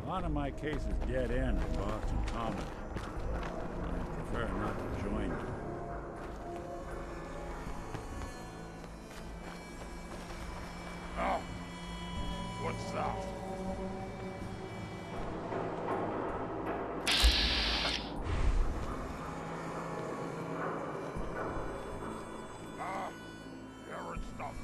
lot of my cases dead end in Boston Common. I prefer not to join you. Oh, what's that? Errant stuff.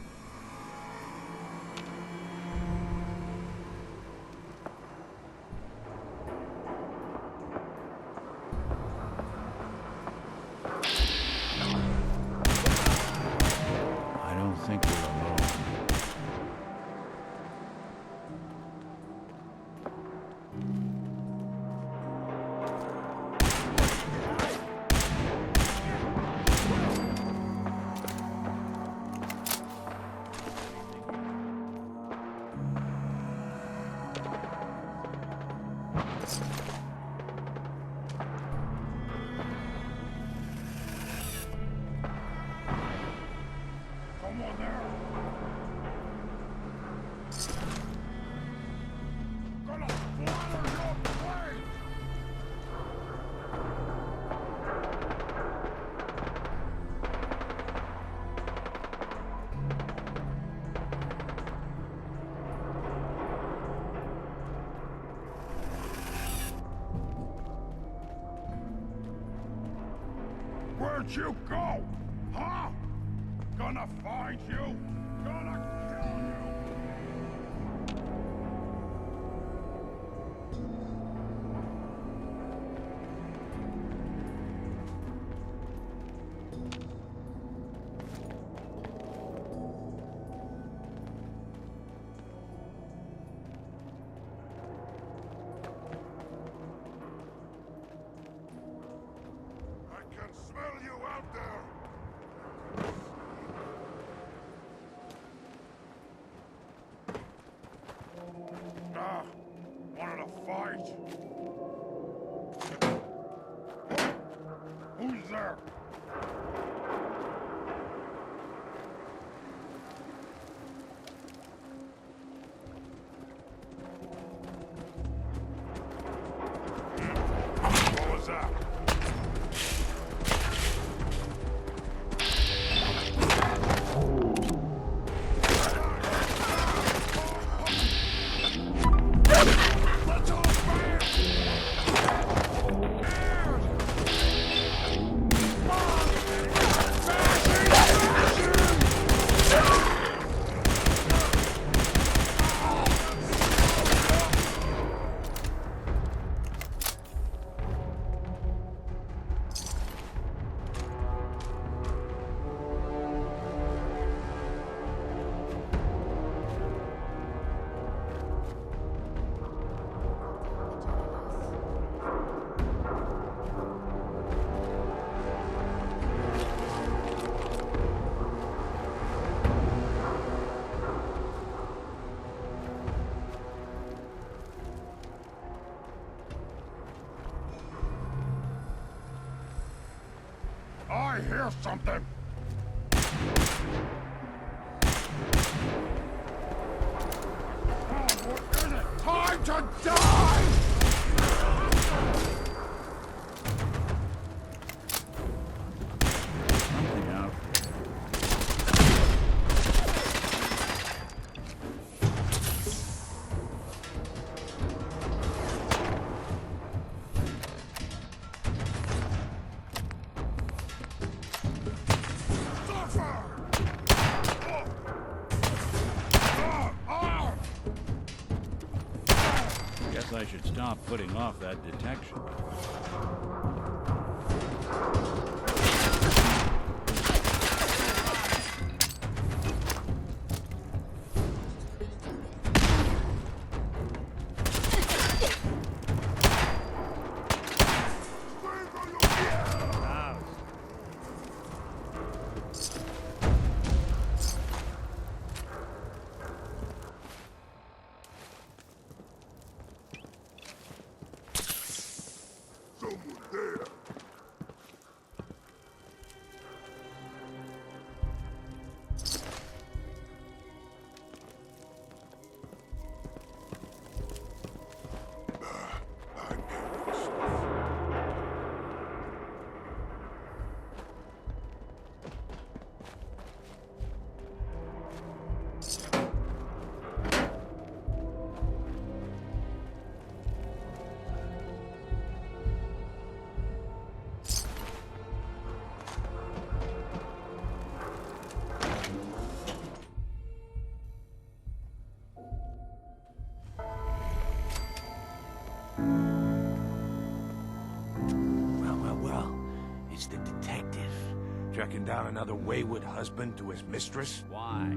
I don't think you're alone. Come on there. Gonna splatter your brain. Where'd you go? Huh? Gonna find you? Gonna kill you? I can smell you out there! Wanted to fight? Who's there? What was that? I hear something! Oh, what is it? Time to die! Something out Guess I should stop putting off that detection. Someone there! tracking down another wayward husband to his mistress? Why?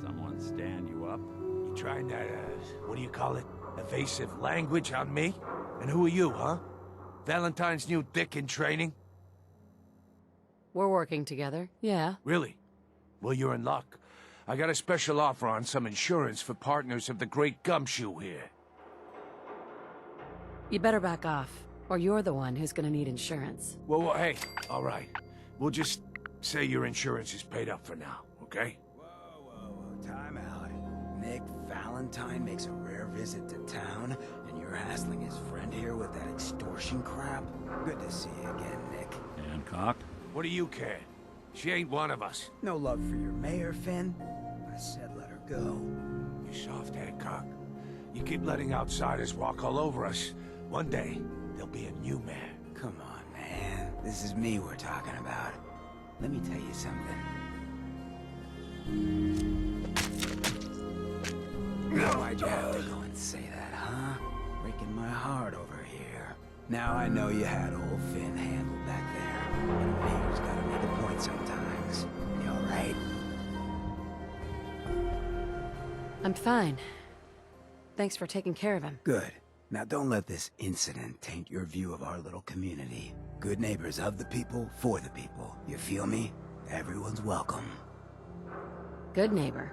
Someone stand you up? You trying that, what do you call it? Evasive language on me? And who are you, huh? Valentine's new dick in training? We're working together, yeah. Really? Well, you're in luck. I got a special offer on some insurance for partners of the Great Gumshoe here. You better back off, or you're the one who's gonna need insurance. Well, hey, all right. We'll just say your insurance is paid up for now, okay? Whoa, time out. Nick Valentine makes a rare visit to town, and you're hassling his friend here with that extortion crap? Good to see you again, Nick. Hancock? What do you care? She ain't one of us. No love for your mayor, Finn? I said let her go. You soft Hancock. You keep letting outsiders walk all over us. One day, there'll be a new mayor. Come on, man. This is me we're talking about. Let me tell you something. Why'd you have to go and say that, huh? Breaking my heart over here. Now I know you had old Finn handled back there. And a mayor's gotta make a point sometimes. You alright? I'm fine. Thanks for taking care of him. Good. Now don't let this incident taint your view of our little community. Good neighbors of the people, for the people. You feel me? Everyone's welcome. Good neighbor.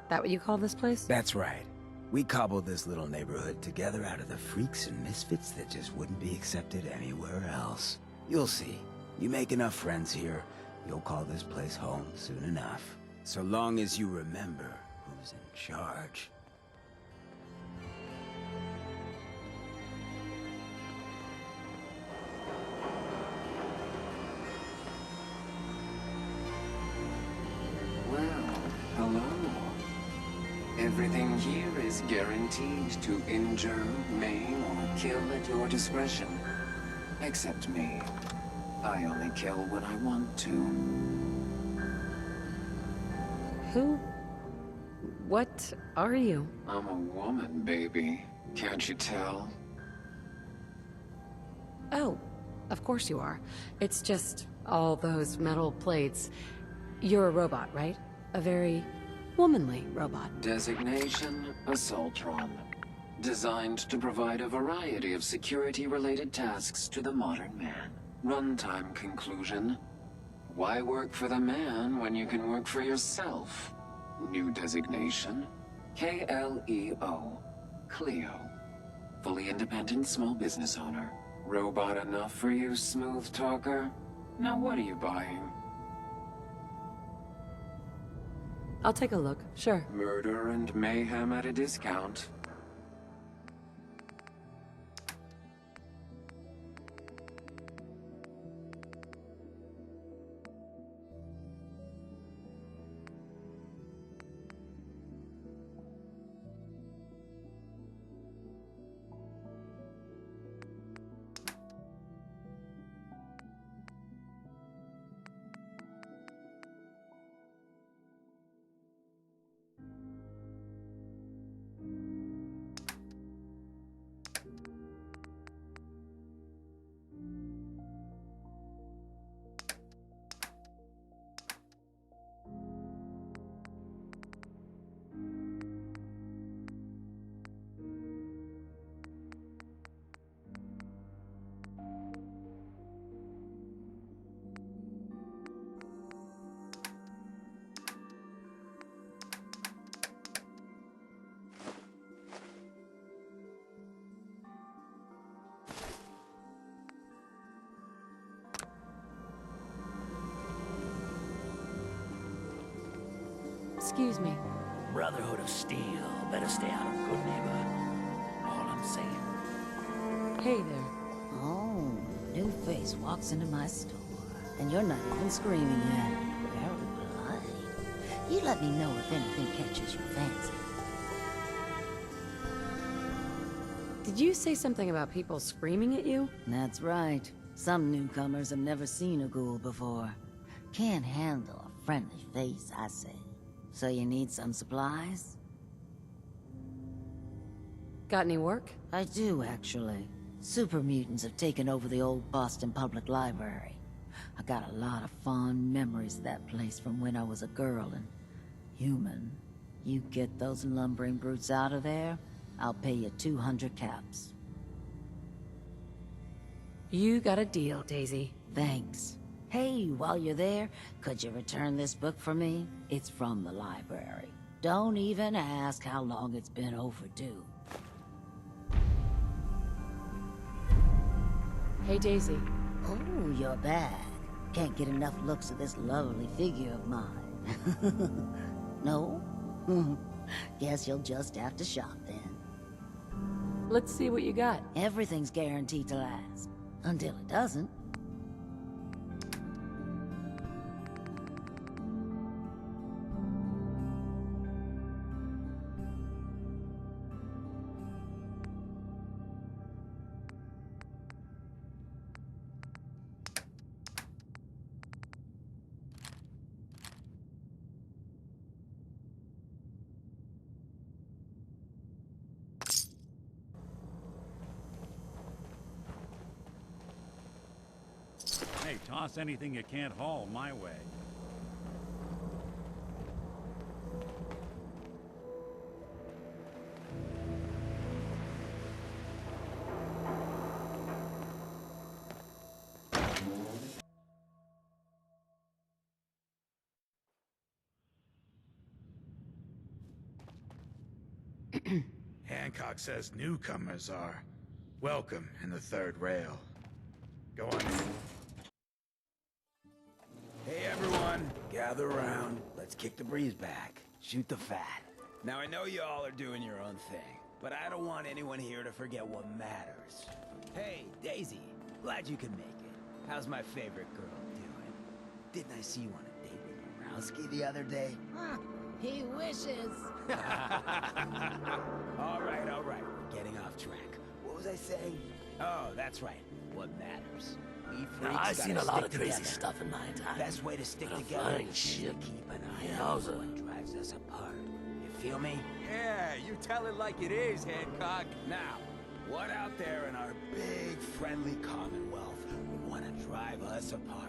That what you call this place? That's right. We cobbled this little neighborhood together out of the freaks and misfits that just wouldn't be accepted anywhere else. You'll see. You make enough friends here, you'll call this place home soon enough. So long as you remember who's in charge. Well, hello. Everything here is guaranteed to injure, maim, or kill at your discretion. Except me. I only kill when I want to. Who? What are you? I'm a woman, baby. Can't you tell? Oh, of course you are. It's just all those metal plates. You're a robot, right? A very womanly robot. Designation, Assaultron. Designed to provide a variety of security-related tasks to the modern man. Runtime conclusion. Why work for the man when you can work for yourself? New designation. KLEO. Cleo. Fully independent small business owner. Robot enough for you, smooth talker? Now what are you buying? I'll take a look, sure. Murder and mayhem at a discount. Excuse me. Brotherhood of Steel. Better stay out of Good Neighbor. All I'm saying. Hey there. Oh, new face walks into my store. And you're not even screaming yet. Very polite. You let me know if anything catches your fancy. Did you say something about people screaming at you? That's right. Some newcomers have never seen a ghoul before. Can't handle a friendly face, I say. So you need some supplies? Got any work? I do, actually. Super mutants have taken over the old Boston Public Library. I got a lot of fond memories of that place from when I was a girl and human. You get those lumbering brutes out of there, I'll pay you 200 caps. You got a deal, Daisy. Thanks. Hey, while you're there, could you return this book for me? It's from the library. Don't even ask how long it's been overdue. Hey, Daisy. Oh, you're back. Can't get enough looks at this lovely figure of mine. No? Guess you'll just have to shop then. Let's see what you got. Everything's guaranteed to last. Until it doesn't. Hey, toss anything you can't haul my way. Hancock says newcomers are welcome in the third rail. Go on in. Hey everyone, gather around. Let's kick the breeze back. Shoot the fat. Now I know you all are doing your own thing, but I don't want anyone here to forget what matters. Hey, Daisy, glad you could make it. How's my favorite girl doing? Didn't I see you on a date with Morowski the other day? He wishes. All right, we're getting off track. What was I saying? Oh, that's right. What matters. We freaks I've seen a lot of together. crazy stuff in my time. Best way to stick But a together flying is ship. to keep an eye Yowza. on what drives us apart. You feel me? Yeah, you tell it like it is, Hancock. Now, what out there in our big, friendly Commonwealth would want to drive us apart?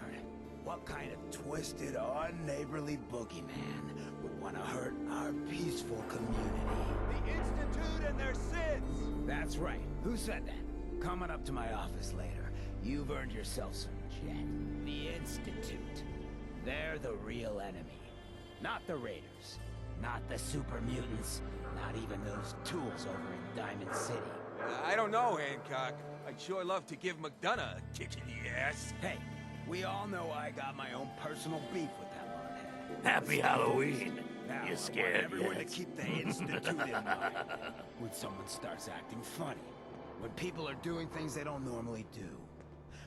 What kind of twisted, unneighborly boogeyman would want to hurt our peaceful community? The Institute and their sins. That's right. Who said that? Coming up to my office later. You've earned yourself some jet. The Institute. They're the real enemy. Not the Raiders. Not the super mutants. Not even those tools over in Diamond City. I don't know, Hancock. I'd sure love to give McDonough a kick in the ass. Hey, we all know I got my own personal beef with that bonehead. Happy Halloween. Now, You I scared want everyone yet? to keep the Institute in mind. When someone starts acting funny. When people are doing things they don't normally do.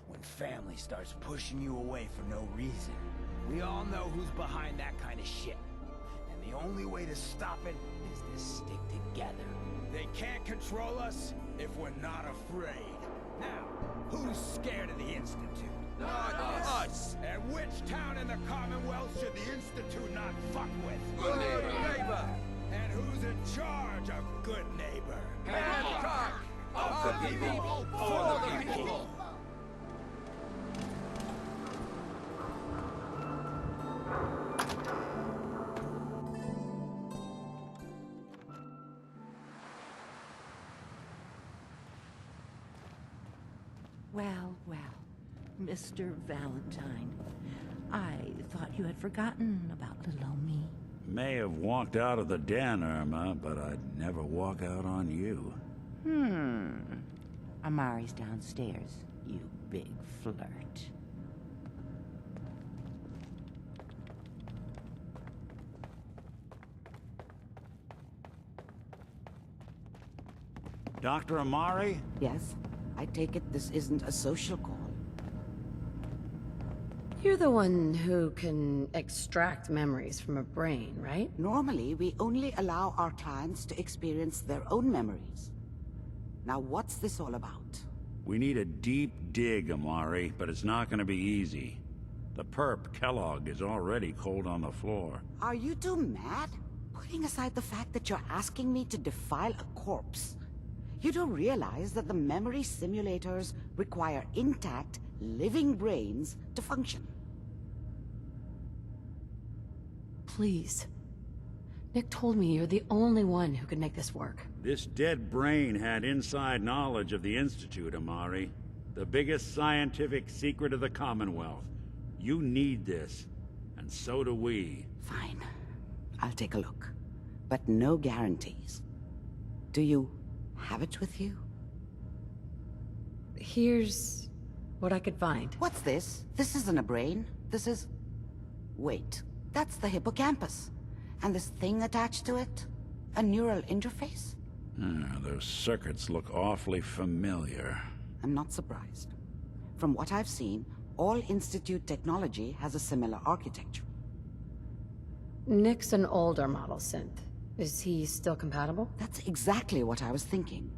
When family starts pushing you away for no reason. We all know who's behind that kind of shit. And the only way to stop it is to stick together. They can't control us if we're not afraid. Now, who's scared of the Institute? Not us. And which town in the Commonwealth should the Institute not fuck with? Good neighbor. And who's in charge of good neighbor? Hancock. Of the people. For the people. Well, well, Mr. Valentine. I thought you had forgotten about little old me. May have walked out of the den, Irma, but I'd never walk out on you. Amari's downstairs, you big flirt. Dr. Amari? Yes? I take it this isn't a social call. You're the one who can extract memories from a brain, right? Normally, we only allow our clients to experience their own memories. Now, what's this all about? We need a deep dig, Amari, but it's not gonna be easy. The perp, Kellogg, is already cold on the floor. Are you two mad? Putting aside the fact that you're asking me to defile a corpse, you don't realize that the memory simulators require intact, living brains to function. please. Nick told me you're the only one who could make this work. This dead brain had inside knowledge of the Institute, Amari. The biggest scientific secret of the Commonwealth. You need this, and so do we. Fine. I'll take a look. But no guarantees. Do you have it with you? Here's what I could find. What's this? This isn't a brain. This is... Wait. That's the hippocampus. And this thing attached to it? A neural interface? Those circuits look awfully familiar. I'm not surprised. From what I've seen, all Institute technology has a similar architecture. Nick's an older model synth. Is he still compatible? That's exactly what I was thinking.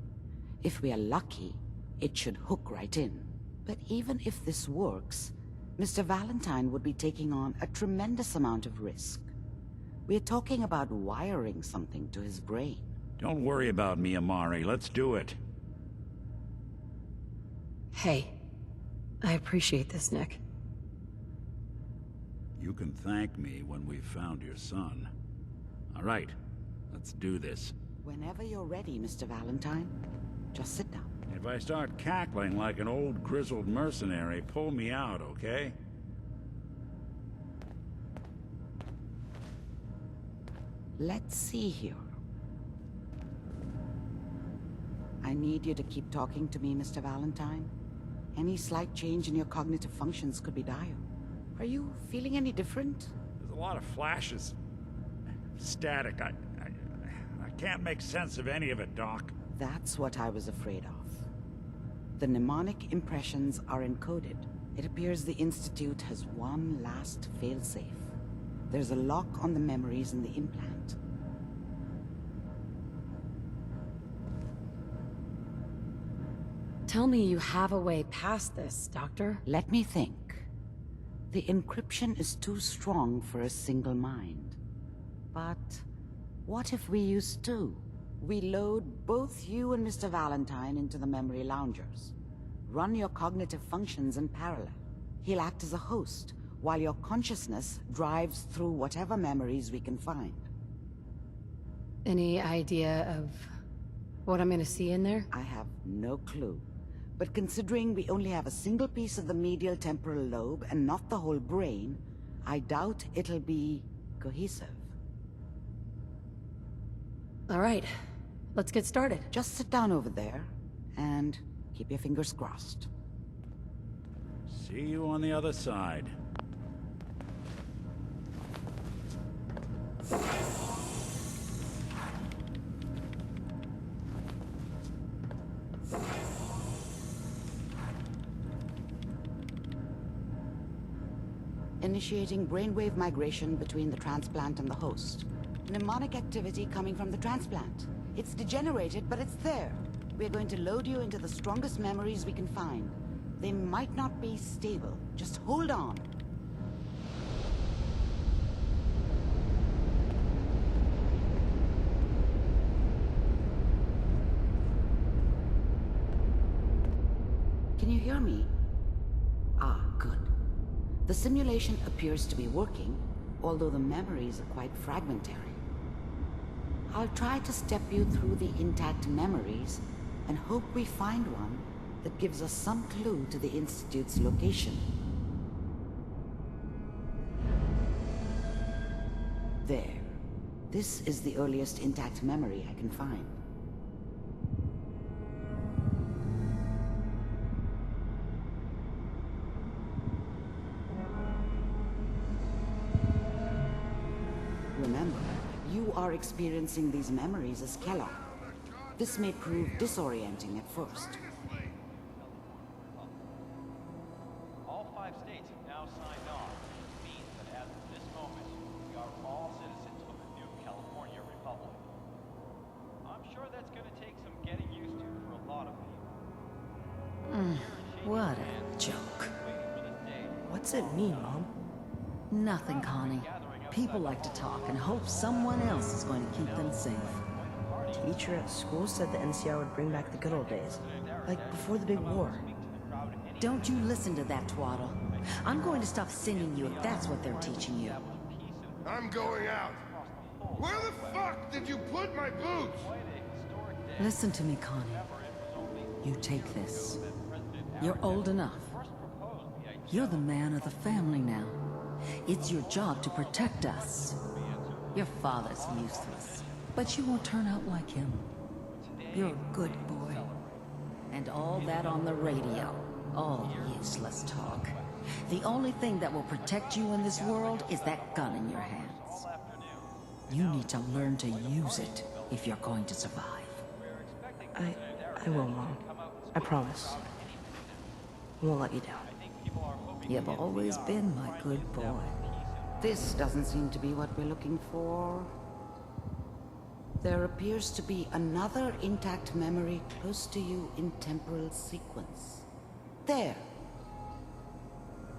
If we are lucky, it should hook right in. But even if this works, Mr. Valentine would be taking on a tremendous amount of risk. We're talking about wiring something to his brain. Don't worry about me, Amari. Let's do it. Hey, I appreciate this, Nick. You can thank me when we've found your son. All right, let's do this. Whenever you're ready, Mr. Valentine, just sit down. If I start cackling like an old grizzled mercenary, pull me out, okay? Let's see here. I need you to keep talking to me, Mr. Valentine. Any slight change in your cognitive functions could be dire. Are you feeling any different? There's a lot of flashes. Static. I can't make sense of any of it, Doc. That's what I was afraid of. The mnemonic impressions are encoded. It appears the Institute has one last failsafe. There's a lock on the memories in the implant. Tell me you have a way past this, Doctor. Let me think. The encryption is too strong for a single mind. But what if we use two? We load both you and Mr. Valentine into the memory loungers. Run your cognitive functions in parallel. He'll act as a host, while your consciousness drives through whatever memories we can find. Any idea of what I'm gonna see in there? I have no clue. But considering we only have a single piece of the medial temporal lobe and not the whole brain, I doubt it'll be cohesive. All right, let's get started. Just sit down over there and keep your fingers crossed. See you on the other side. Initiating brainwave migration between the transplant and the host. Mnemonic activity coming from the transplant. It's degenerated, but it's there. We're going to load you into the strongest memories we can find. They might not be stable. Just hold on. Can you hear me? Ah, good. The simulation appears to be working, although the memories are quite fragmentary. I'll try to step you through the intact memories and hope we find one that gives us some clue to the Institute's location. There. This is the earliest intact memory I can find. Remember, you are experiencing these memories as Kellogg. This may prove disorienting at first. All 5 states have now signed on, which means that as of this moment, we are all citizens of the new California Republic. I'm sure that's going to take some getting used to for a lot of people. What a joke. What's it mean, Mom? Nothing, Connie. People like to talk and hope someone else is going to keep them safe. Teacher at school said the NCR would bring back the good old days. Like before the big war. Don't you listen to that twaddle. I'm going to stop singing you if that's what they're teaching you. I'm going out. Where the fuck did you put my boots? Listen to me, Connie. You take this. You're old enough. You're the man of the family now. It's your job to protect us. Your father's useless, but you won't turn out like him. You're a good boy. And all that on the radio, all useless talk. The only thing that will protect you in this world is that gun in your hands. You need to learn to use it if you're going to survive. I will, Mom. I promise. I won't let you down. You've always been my good boy. This doesn't seem to be what we're looking for. There appears to be another intact memory close to you in temporal sequence. There.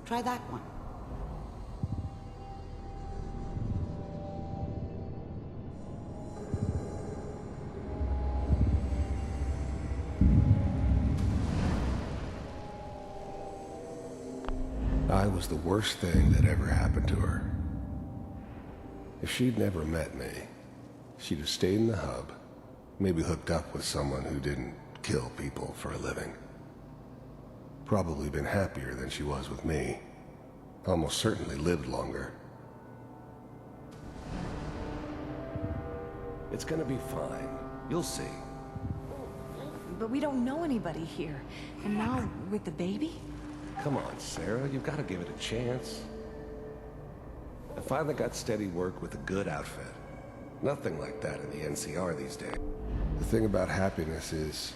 Try that one. I was the worst thing that ever happened to her. If she'd never met me, she'd have stayed in the hub, maybe hooked up with someone who didn't kill people for a living. Probably been happier than she was with me. Almost certainly lived longer. It's gonna be fine. You'll see. But we don't know anybody here. And now, with the baby? Come on, Sarah, you've got to give it a chance. I finally got steady work with a good outfit. Nothing like that in the NCR these days. The thing about happiness is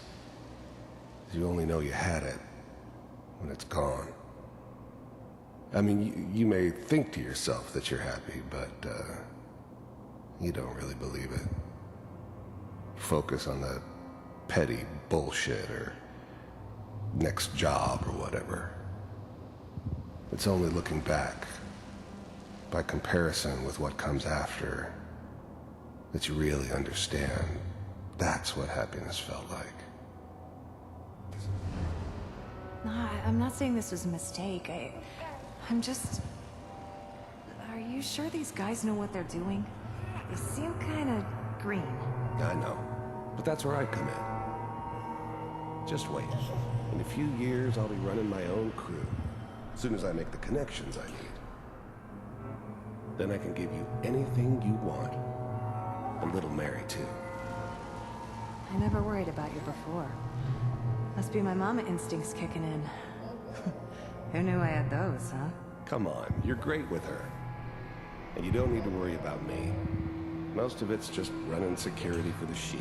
you only know you had it when it's gone. I mean, you may think to yourself that you're happy, but you don't really believe it. Focus on that petty bullshit or next job or whatever. It's only looking back, by comparison with what comes after, that you really understand that's what happiness felt like. No, I'm not saying this was a mistake. I'm just... Are you sure these guys know what they're doing? They seem kind of green. I know, but that's where I come in. Just wait. In a few years, I'll be running my own crew. As soon as I make the connections I need. Then I can give you anything you want. And little Mary, too. I never worried about you before. Must be my mama instincts kicking in. Who knew I had those, huh? Come on, you're great with her. And you don't need to worry about me. Most of it's just running security for the she.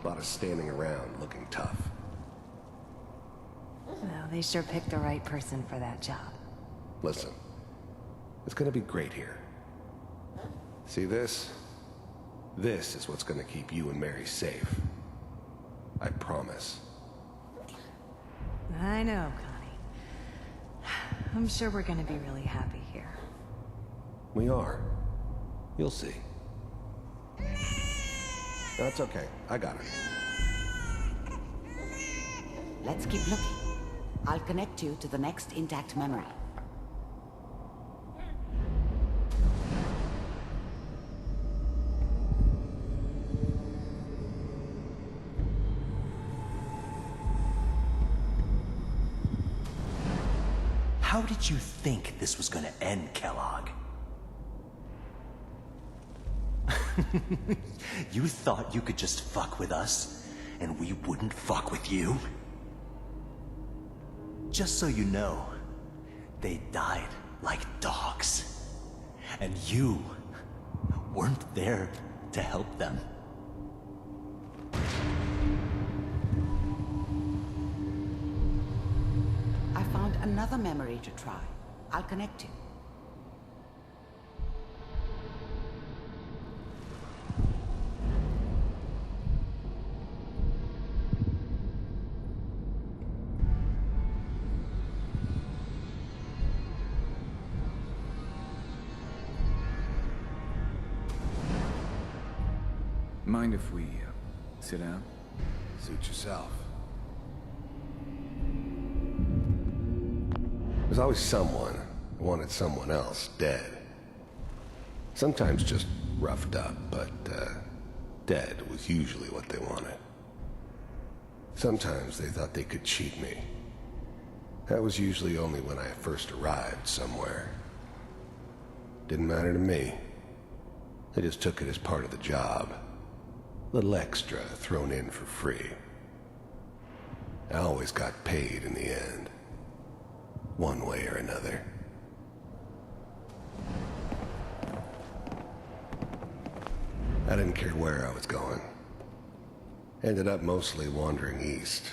A lot of standing around looking tough. Well, they sure picked the right person for that job. Listen, it's gonna be great here. See this? This is what's gonna keep you and Mary safe. I promise. I know, Connie. I'm sure we're gonna be really happy here. We are. You'll see. That's okay. I got it. Let's keep looking. I'll connect you to the next intact memory. How did you think this was gonna end, Kellogg? You thought you could just fuck with us, and we wouldn't fuck with you? Just so you know, they died like dogs. And you weren't there to help them. I found another memory to try. I'll connect you. Mind if we sit down? Suit yourself. There's always someone who wanted someone else dead. Sometimes just roughed up, but dead was usually what they wanted. Sometimes they thought they could cheat me. That was usually only when I first arrived somewhere. Didn't matter to me. They just took it as part of the job. Little extra thrown in for free. I always got paid in the end. One way or another. I didn't care where I was going. Ended up mostly wandering east.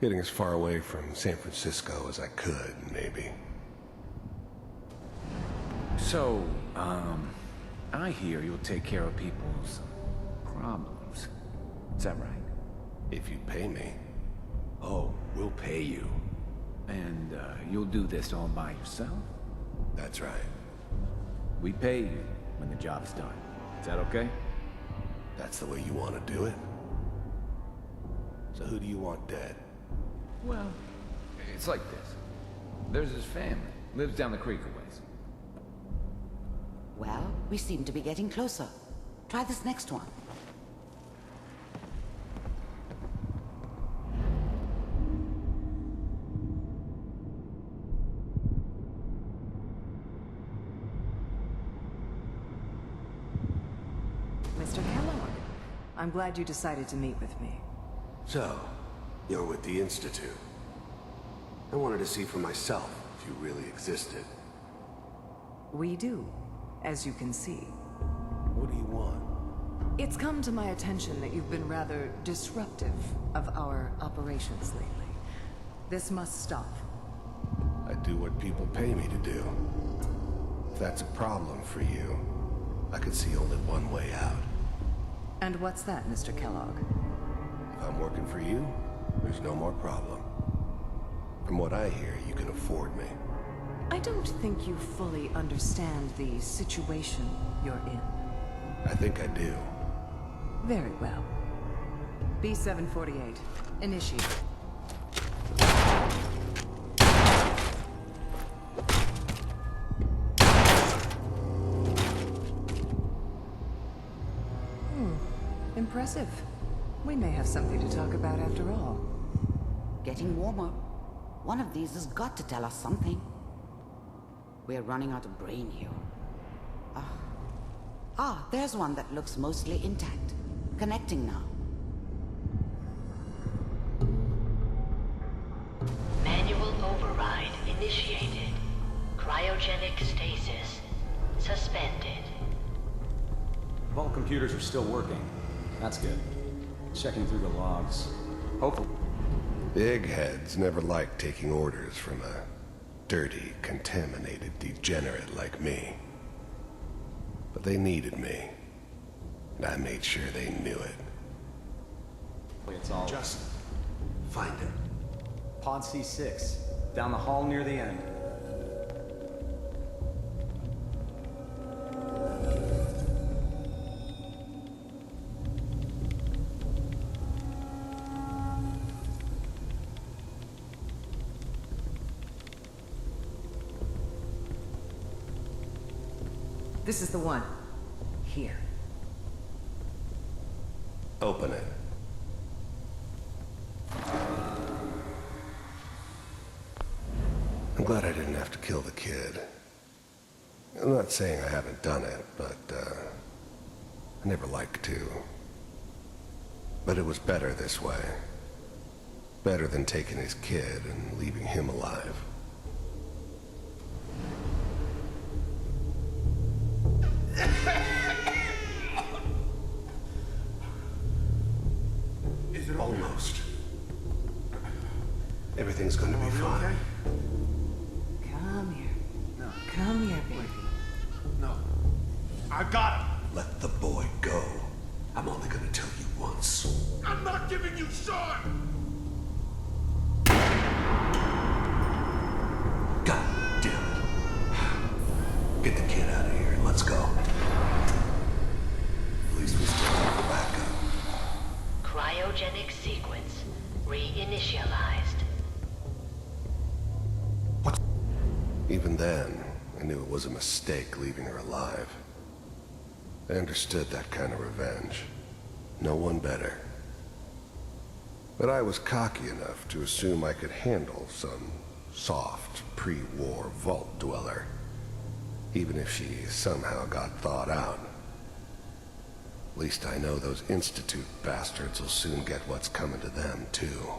Getting as far away from San Francisco as I could, maybe. So, I hear you'll take care of people's problems. Is that right? If you pay me. Oh, we'll pay you. And, you'll do this all by yourself? That's right. We pay you when the job's done. Is that okay? That's the way you want to do it? So who do you want dead? Well, it's like this. There's his family. Lives down the creek a ways. Well, we seem to be getting closer. Try this next one. Mr. Kellogg, I'm glad you decided to meet with me. So, you're with the Institute. I wanted to see for myself if you really existed. We do, as you can see. What do you want? It's come to my attention that you've been rather disruptive of our operations lately. This must stop. I do what people pay me to do. If that's a problem for you, I could see only one way out. And what's that, Mr. Kellogg? If I'm working for you, there's no more problem. From what I hear, you can afford me. I don't think you fully understand the situation you're in. I think I do. Very well. B-748, initiate. Impressive. We may have something to talk about after all. Getting warmer. One of these has got to tell us something. We're running out of brain here. There's one that looks mostly intact. Connecting now. Manual override initiated. Cryogenic stasis suspended. All computers are still working. That's good. Checking through the logs. Hopefully. Big heads never liked taking orders from a dirty, contaminated degenerate like me. But they needed me. And I made sure they knew it. It's all... Just find him. Pod C6. Down the hall near the end. This is the one. Here. Open it. I'm glad I didn't have to kill the kid. I'm not saying I haven't done it, but, I never liked to. But it was better this way. Better than taking his kid and leaving him alive. Is it almost? Everything's gonna be fine. Come here. No. Come here, baby. No. I got him. Let the boy go. I'm only gonna tell you once. I'm not giving you Sean! God damn it. Get the kid out of here and let's go. At least we still have the backup. Cryogenic sequence reinitialized. Even then, I knew it was a mistake leaving her alive. I understood that kind of revenge. No one better. But I was cocky enough to assume I could handle some soft, pre-war vault dweller, even if she somehow got thawed out. At least I know those Institute bastards will soon get what's coming to them, too.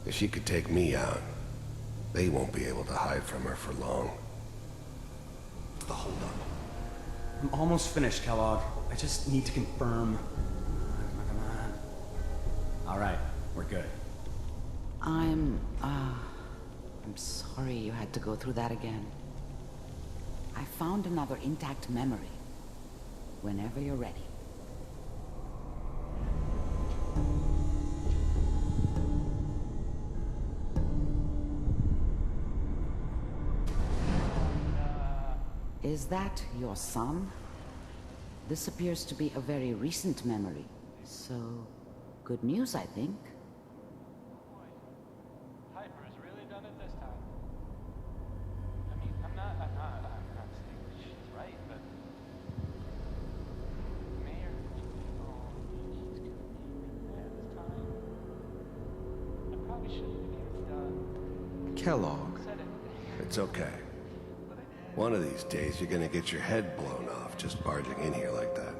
If she could take me out, they won't be able to hide from her for long. The holdup. I'm almost finished, Kellogg. I just need to confirm. Come on. All right, we're good. I'm sorry you had to go through that again. I found another intact memory. Whenever you're ready. Is that your son? This appears to be a very recent memory. So, good news, I think. Piper's really done it this time. I mean, I'm not saying she's right, but Mayor, she's gonna be mad this time. I probably shouldn't have Kellogg. It's okay. One of these days, you're gonna get your head blown off just barging in here like that.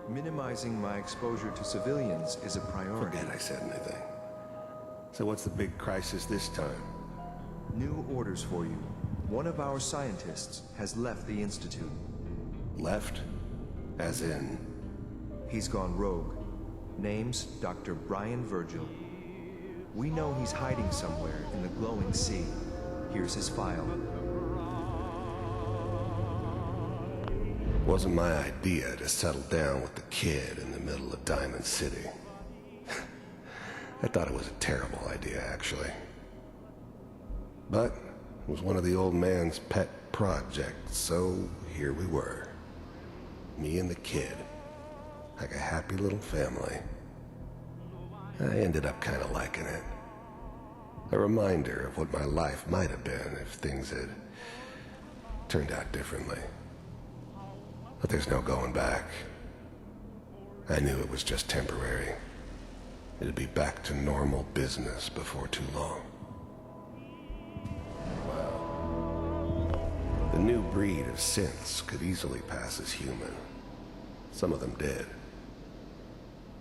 Minimizing my exposure to civilians is a priority. Forget I said anything. So what's the big crisis this time? New orders for you. One of our scientists has left the Institute. Left? As in? He's gone rogue. Name's Dr. Brian Virgil. We know he's hiding somewhere in the glowing sea. Here's his file. Wasn't my idea to settle down with the kid in the middle of Diamond City. I thought it was a terrible idea, actually. But it was one of the old man's pet projects, so here we were. Me and the kid. Like a happy little family. I ended up kind of liking it. A reminder of what my life might have been if things had turned out differently. But there's no going back. I knew it was just temporary. It'd be back to normal business before too long. Well, the new breed of synths could easily pass as human. Some of them did.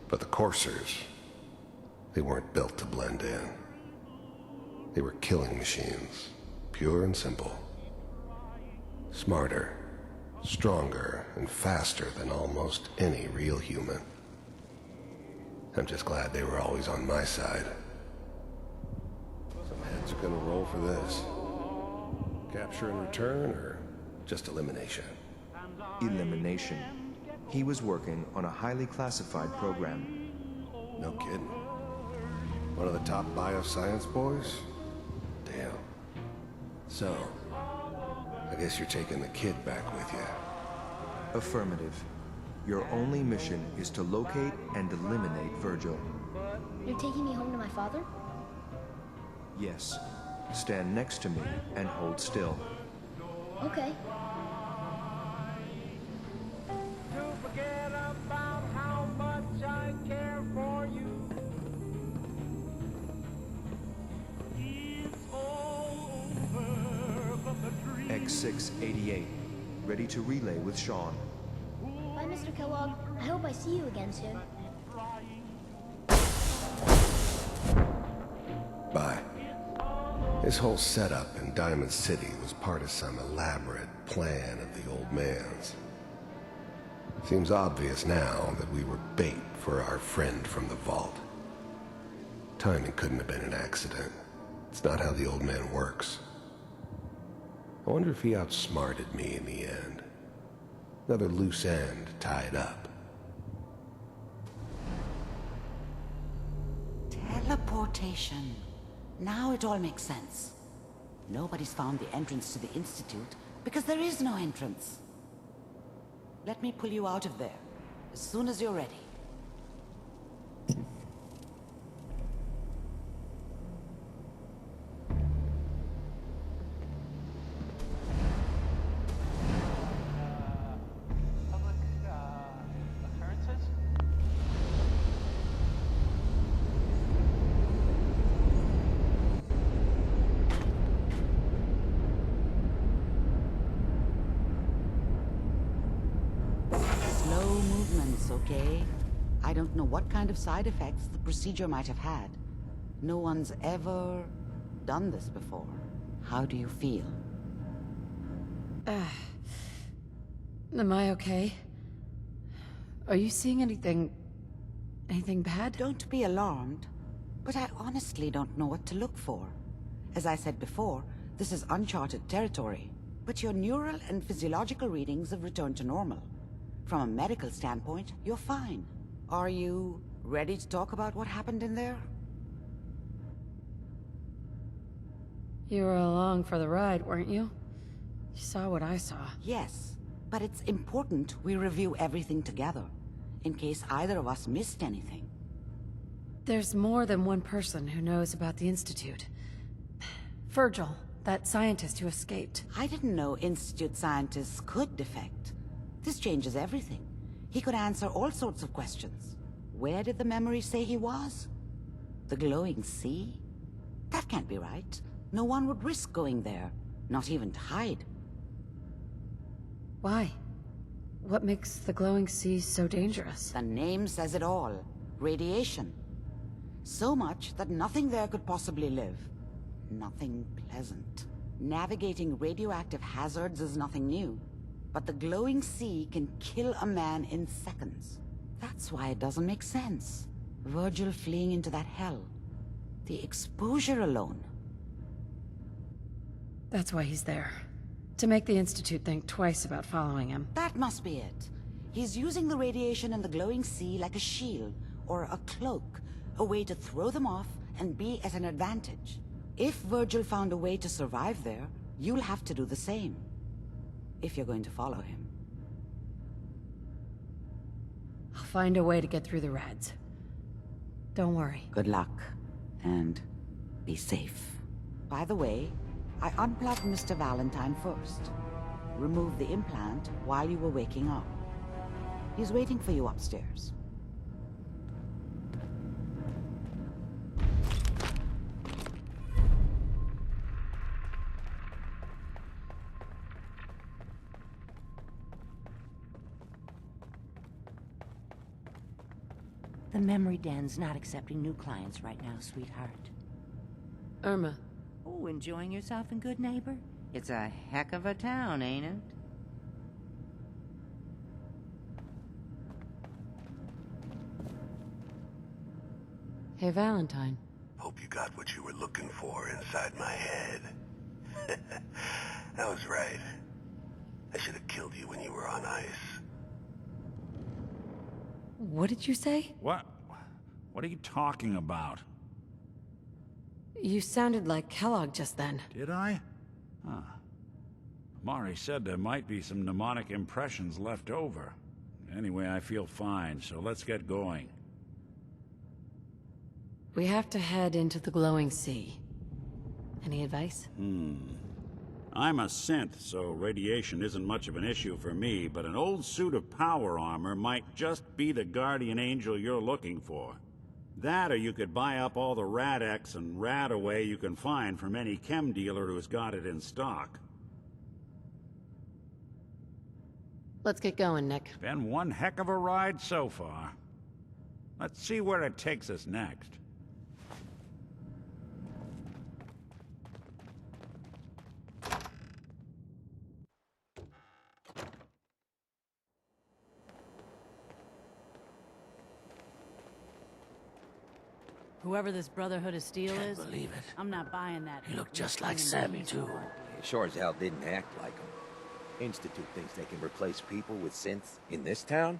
But the coursers, they weren't built to blend in. They were killing machines, pure and simple. Smarter, stronger, and faster than almost any real human. I'm just glad they were always on my side. Some heads are gonna roll for this. Capture and return, or just elimination? Elimination. He was working on a highly classified program. No kidding. One of the top bioscience boys? Damn. So, I guess you're taking the kid back with you. Affirmative. Your only mission is to locate and eliminate Virgil. You're taking me home to my father? Yes. Stand next to me and hold still. Okay. X688. Ready to relay with Sean. Bye, Mr. Kellogg. I hope I see you again soon. Bye. This whole setup in Diamond City was part of some elaborate plan of the old man's. Seems obvious now that we were bait for our friend from the vault. Timing couldn't have been an accident. It's not how the old man works. I wonder if he outsmarted me in the end. Another loose end tied up. Teleportation. Now it all makes sense. Nobody's found the entrance to the Institute because there is no entrance. Let me pull you out of there as soon as you're ready. Relax, okay? I don't know what kind of side effects the procedure might have had. No one's ever done this before. How do you feel? Am I okay? Are you seeing anything bad? Don't be alarmed, but I honestly don't know what to look for. As I said before, this is uncharted territory, but your neural and physiological readings have returned to normal. From a medical standpoint, you're fine. Are you ready to talk about what happened in there? You were along for the ride, weren't you? You saw what I saw. Yes, but it's important we review everything together, in case either of us missed anything. There's more than one person who knows about the Institute. Virgil, that scientist who escaped. I didn't know Institute scientists could defect. This changes everything. He could answer all sorts of questions. Where did the memory say he was? The glowing sea? That can't be right. No one would risk going there, not even to hide. Why? What makes the glowing sea so dangerous? The name says it all. Radiation. So much that nothing there could possibly live. Nothing pleasant. Navigating radioactive hazards is nothing new. But the glowing sea can kill a man in seconds. That's why it doesn't make sense. Virgil fleeing into that hell. The exposure alone. That's why he's there. To make the Institute think twice about following him. That must be it. He's using the radiation in the glowing sea like a shield, or a cloak. A way to throw them off and be at an advantage. If Virgil found a way to survive there, you'll have to do the same. If you're going to follow him. I'll find a way to get through the rads. Don't worry. Good luck. And be safe. By the way, I unplugged Mr. Valentine first. Removed the implant while you were waking up. He's waiting for you upstairs. The memory den's not accepting new clients right now, sweetheart. Irma. Oh, enjoying yourself in Good Neighbor? It's a heck of a town, ain't it? Hey, Valentine. Hope you got what you were looking for inside my head. That was right. I should have killed you when you were on ice. What did you say? What are you talking about? You sounded like Kellogg just then. Did I? Huh. Mari said there might be some mnemonic impressions left over. Anyway, I feel fine, so let's get going. We have to head into the glowing sea. Any advice? I'm a synth, so radiation isn't much of an issue for me, but an old suit of power armor might just be the guardian angel you're looking for. That, or you could buy up all the Rad-X and Rad-Away you can find from any chem dealer who's got it in stock. Let's get going, Nick. Been one heck of a ride so far. Let's see where it takes us next. Whoever this Brotherhood of Steel is, believe it. I'm not buying that. He looked just like Sammy, too. Sure as hell didn't act like him. Institute thinks they can replace people with synths in this town?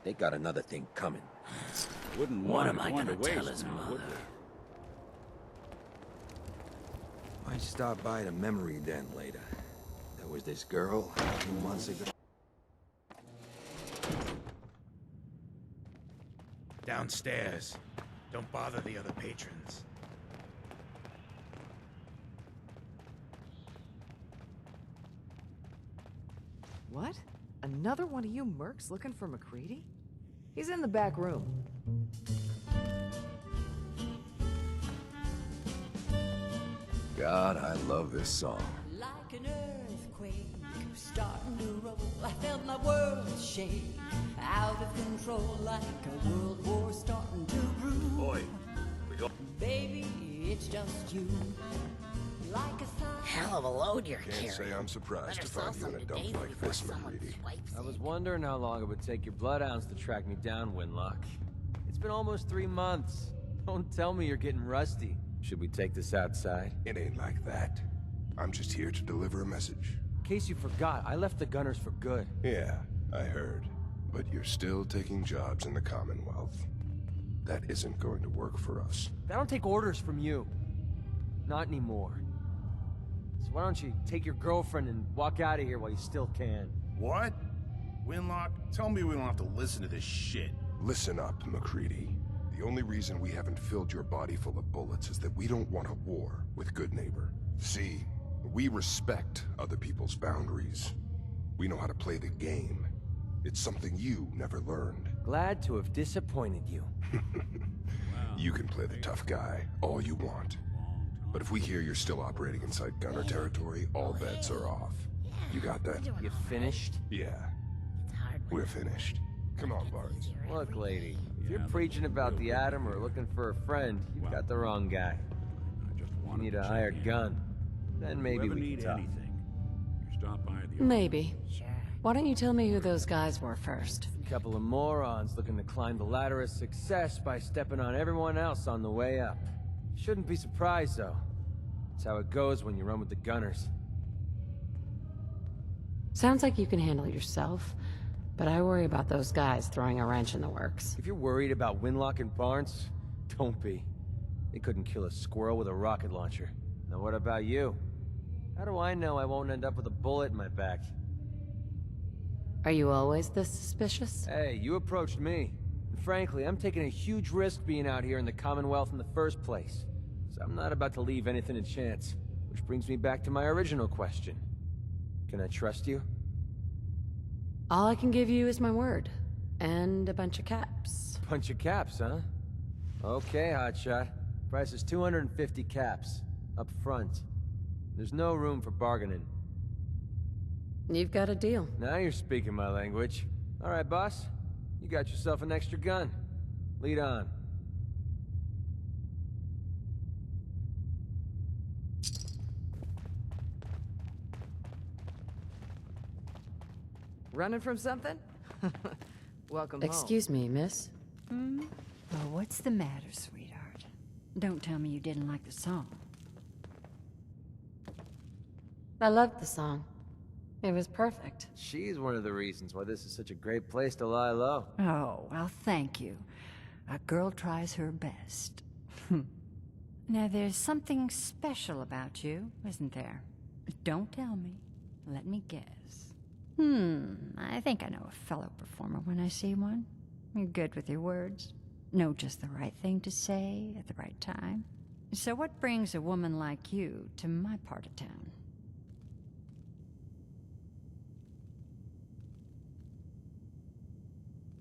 They got another thing coming. Wouldn't What want am I one gonna to waste tell his now, mother? would we? Might stop by the memory den later. There was this girl a few months ago. Downstairs. Don't bother the other patrons. What? Another one of you mercs looking for McCready? He's in the back room. God, I love this song. Like an earthquake starting to roll, I felt my world shake out of control. control like a world war starting to brew. Oi, we got... Baby, it's just you. Like a sun. Hell of a load you're carrying. Can't say I'm surprised to find you in a dump like this, McCready. I was wondering how long it would take your bloodhounds to track me down, Winlock. It's been almost 3 months. Don't tell me you're getting rusty. Should we take this outside? It ain't like that. I'm just here to deliver a message. In case you forgot, I left the Gunners for good. Yeah, I heard. But you're still taking jobs in the Commonwealth. That isn't going to work for us. I don't take orders from you. Not anymore. So why don't you take your girlfriend and walk out of here while you still can? What? Winlock, tell me we don't have to listen to this shit. Listen up, McCready. The only reason we haven't filled your body full of bullets is that we don't want a war with Good Neighbor. See, we respect other people's boundaries. We know how to play the game. It's something you never learned. Glad to have disappointed you. You can play the tough guy all you want. But if we hear you're still operating inside Gunner territory, all bets are off. You got that? You finished? Yeah. We're finished. Come on, Barnes. Look, lady, if you're preaching about the atom or looking for a friend, you've got the wrong guy. You need a hired gun. Then maybe we can talk. Maybe. Why don't you tell me who those guys were first? A couple of morons looking to climb the ladder of success by stepping on everyone else on the way up. Shouldn't be surprised, though. That's how it goes when you run with the Gunners. Sounds like you can handle yourself, but I worry about those guys throwing a wrench in the works. If you're worried about Winlock and Barnes, don't be. They couldn't kill a squirrel with a rocket launcher. Now what about you? How do I know I won't end up with a bullet in my back? Are you always this suspicious? Hey, you approached me. And frankly, I'm taking a huge risk being out here in the Commonwealth in the first place. So I'm not about to leave anything to chance. Which brings me back to my original question. Can I trust you? All I can give you is my word. And a bunch of caps. Bunch of caps, huh? Okay, hotshot. Price is 250 caps. Up front. There's no room for bargaining. You've got a deal. Now you're speaking my language. All right, boss. You got yourself an extra gun. Lead on. Running from something? Welcome Excuse me, miss. Hmm? Oh, what's the matter, sweetheart? Don't tell me you didn't like the song. I loved the song. It was perfect. She's one of the reasons why this is such a great place to lie low. Oh, well, thank you. A girl tries her best. Now, there's something special about you, isn't there? Don't tell me. Let me guess. I think I know a fellow performer when I see one. You're good with your words. Know just the right thing to say at the right time. So what brings a woman like you to my part of town?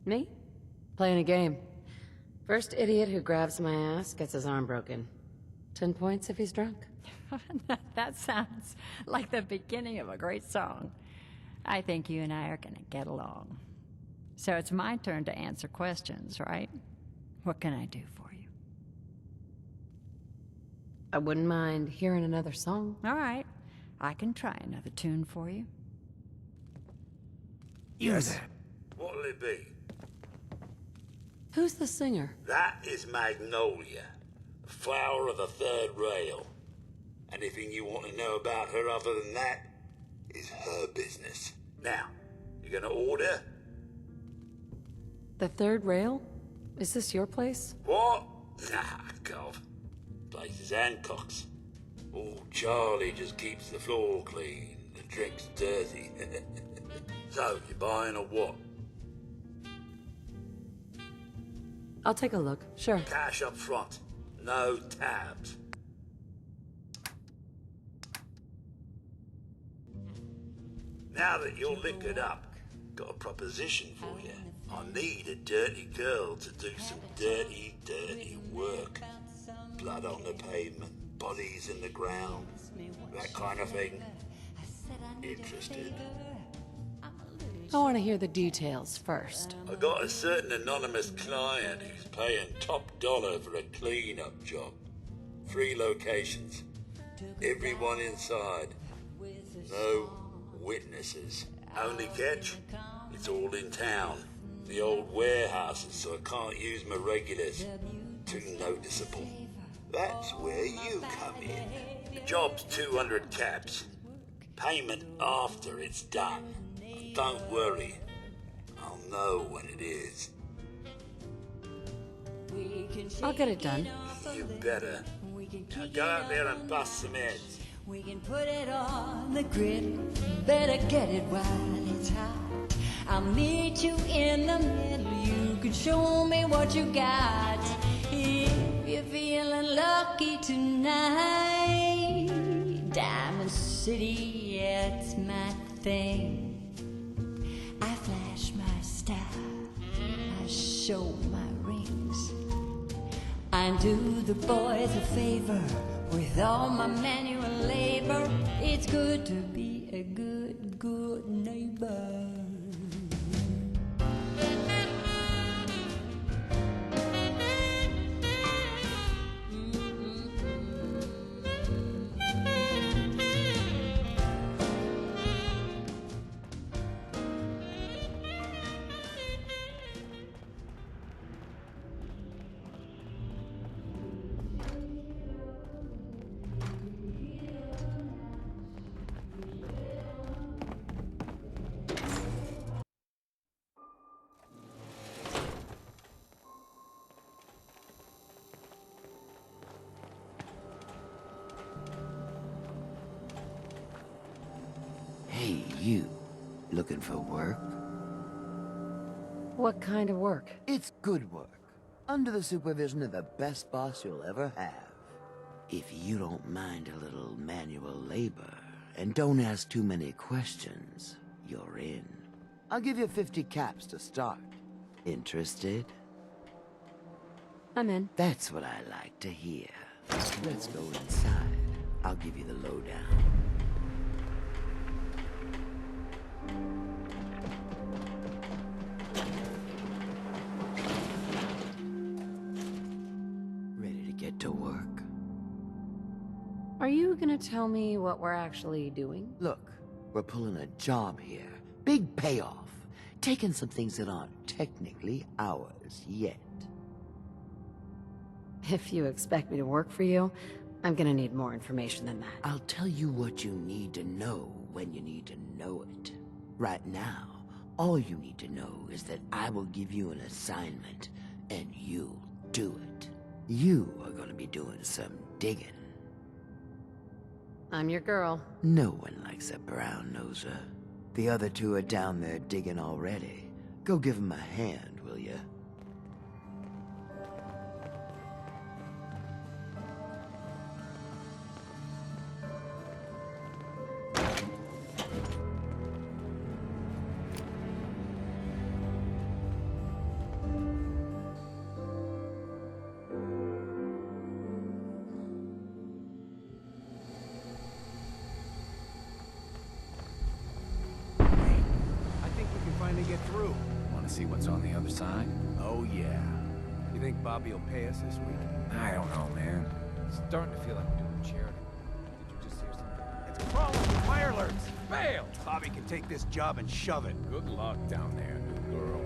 Me? Playing a game. First idiot who grabs my ass gets his arm broken. 10 points if he's drunk. That sounds like the beginning of a great song. I think you and I are gonna get along. So it's my turn to answer questions, right? What can I do for you? I wouldn't mind hearing another song. All right. I can try another tune for you. Yes. What'll it be? Who's the singer? That is Magnolia, the flower of the third rail. Anything you want to know about her other than that is her business. Now, you gonna order? The third rail? Is this your place? What? Nah, God. Place is Hancock's. Old Charlie just keeps the floor clean and drinks dirty. So, you buying or what? I'll take a look, sure. Cash up front. No tabs. Now that you're liquored up, got a proposition for you. I need a dirty girl to do some dirty, dirty work. Blood on the pavement, bodies in the ground, that kind of thing. Interested? I want to hear the details first. I got a certain anonymous client who's paying top dollar for a clean-up job. 3 locations. Everyone inside. No witnesses. Only catch? It's all in town. The old warehouses, so I can't use my regulars. Too noticeable. That's where you come in. The job's 200 caps. Payment after it's done. Don't worry. I'll know when it is. I'll get it done. You better. Now go out there and bust some heads. We can put it on the grid. Better get it while it's hot. I'll meet you in the middle. You can show me what you got. If you're feeling lucky tonight, Diamond City, yeah, it's my thing. I flash my style. I show my rings. I do the boys a favor with all my manual labor. It's good to be a good neighbor. Hey, you. Looking for work? What kind of work? It's good work. Under the supervision of the best boss you'll ever have. If you don't mind a little manual labor, and don't ask too many questions, you're in. I'll give you 50 caps to start. Interested? I'm in. That's what I like to hear. Let's go inside. I'll give you the lowdown. Ready to get to work? Are you gonna tell me what we're actually doing? Look, we're pulling a job here. Big payoff. Taking some things that aren't technically ours yet. If you expect me to work for you, I'm gonna need more information than that. I'll tell you what you need to know when you need to know it. Right now, all you need to know is that I will give you an assignment, and you'll do it. You are gonna be doing some digging. I'm your girl. No one likes a brown-noser. The other two are down there digging already. Go give them a hand, will ya? Finally get through. Want to see what's on the other side? Oh, yeah. You think Bobby will pay us this week? I don't know, man. Starting to feel like we're doing charity. Did you just hear something? It's crawling with firelurks. Fail! Bobby can take this job and shove it. Good luck down there, new girl.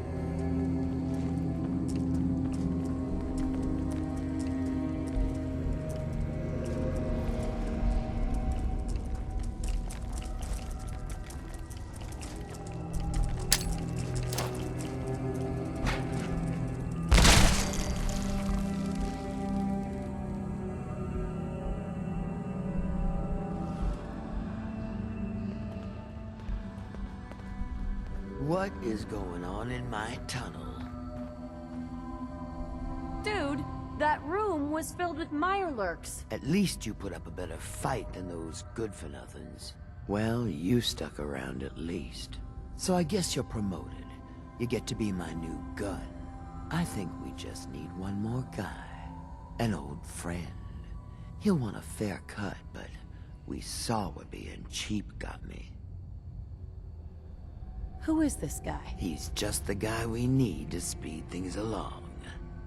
What is going on in my tunnel? Dude, that room was filled with mirelurks. At least you put up a better fight than those good-for-nothings. Well, you stuck around at least. So I guess you're promoted. You get to be my new gun. I think we just need one more guy. An old friend. He'll want a fair cut, but we saw what being cheap got me. Who is this guy? He's just the guy we need to speed things along.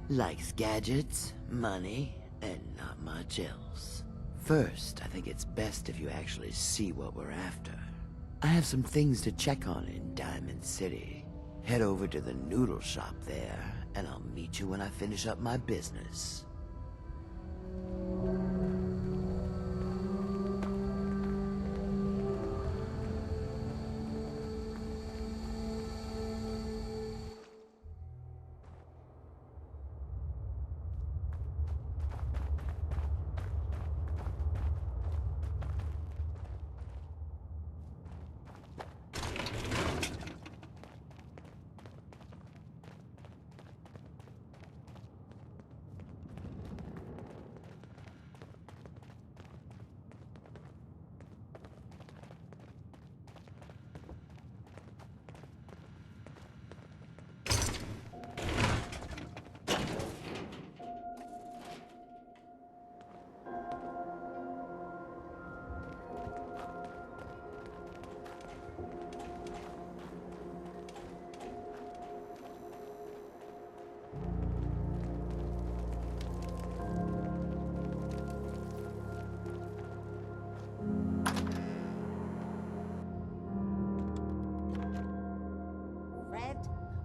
Likes gadgets, money, and not much else. First, I think it's best if you actually see what we're after. I have some things to check on in Diamond City. Head over to the noodle shop there, and I'll meet you when I finish up my business.